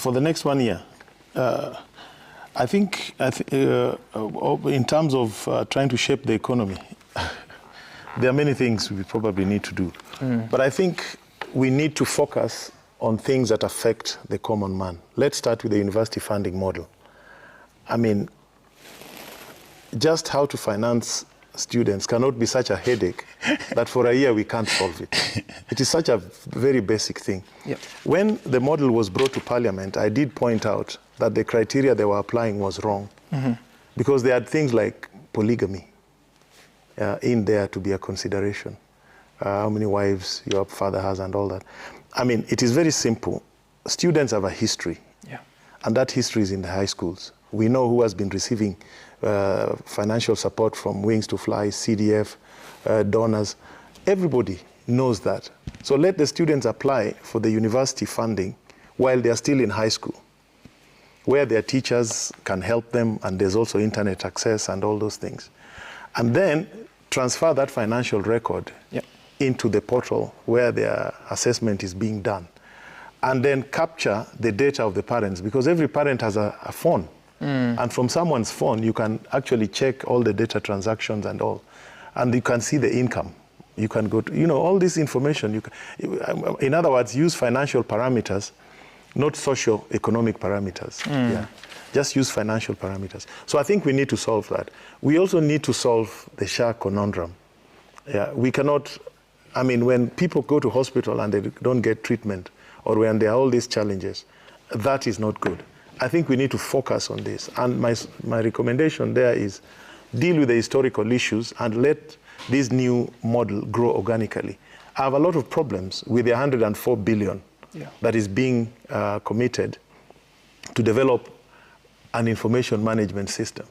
For the next 1 year, I think in terms of trying to shape the economy, there are many things we probably need to do. But I think we need to focus on things that affect the common man. Let's start with the university funding model. I mean, just how to finance students cannot be such a headache that for a year we can't solve it. It is such a very basic thing. Yep. When the model was brought to Parliament, I did point out that the criteria they were applying was wrong, because they had things like polygamy in there to be a consideration. How many wives your father has and all that. I mean, it is very simple. Students have a history, and that history is in the high schools. We know who has been receiving financial support from Wings to Fly, CDF, donors. Everybody knows that. So let the students apply for the university funding while they're still in high school, where their teachers can help them, and there's also internet access and all those things. And then transfer that financial record into the portal where their assessment is being done. And then capture the data of the parents, because every parent has a phone. And from someone's phone, you can actually check all the data transactions and all. And you can see the income. You can go to, you know, all this information. You can, in other words, use financial parameters, not socio-economic parameters. Just use financial parameters. So I think we need to solve that. We also need to solve the SHA conundrum. We cannot, I mean, when people go to hospital and they don't get treatment, or when there are all these challenges, that is not good. I think we need to focus on this. And my recommendation there is deal with the historical issues and let this new model grow organically. I have a lot of problems with the 104 billion that is being committed to develop an information management system.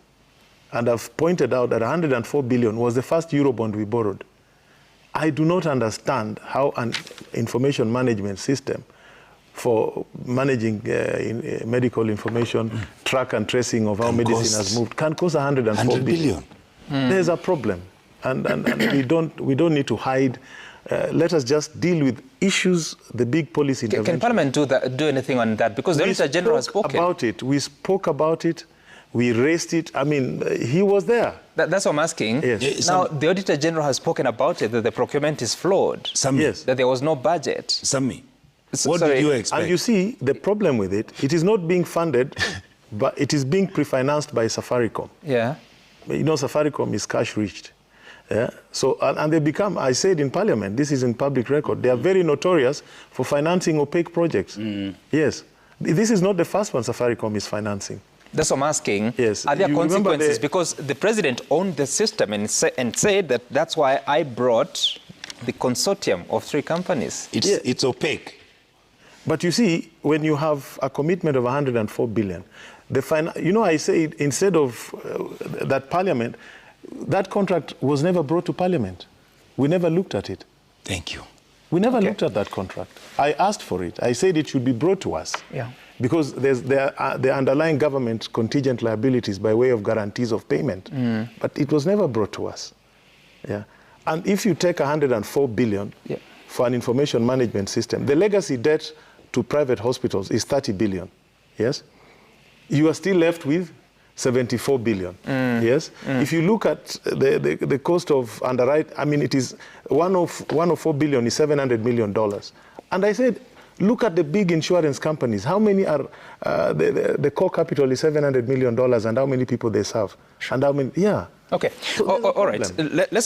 And I've pointed out that 104 billion was the first Eurobond we borrowed. I do not understand how an information management system for managing medical information, track and tracing of how medicine has moved, can cost 104 billion. There's a problem, and we don't need to hide. Let us just deal with issues, the big policy intervention. Can Parliament do anything on that? Because the Auditor General has spoken about it. We spoke about it. We raised it. I mean, he was there. That's what I'm asking. Yes. Now, the Auditor General has spoken about it, that the procurement is flawed. Yes. That there was no budget. Sammy. What did you expect? And you see, the problem with it, it is not being funded, but it is being pre-financed by Safaricom. You know, Safaricom is cash-rich. So, and they become, I said in Parliament, this is in public record, they are very notorious for financing opaque projects. Yes. This is not the first one Safaricom is financing. That's what I'm asking. Yes. Are there consequences? Because the president owned the system and said that that's why I brought the consortium of 3 companies. It's opaque. But you see, when you have a commitment of 104 billion, you know, I say instead of that Parliament, that contract was never brought to Parliament. We never looked at it. Thank you. We never looked at that contract. I asked for it. I said it should be brought to us. Because there are the underlying government contingent liabilities by way of guarantees of payment. But it was never brought to us. And if you take 104 billion for an information management system, the legacy debt to private hospitals is 30 billion, yes? You are still left with 74 billion, yes? If you look at the cost of underwrite, I mean, it is 104 billion is $700 million. And I said, look at the big insurance companies. How many are, the core capital is $700 million, and how many people they serve? And how many, Okay, so all right. Let's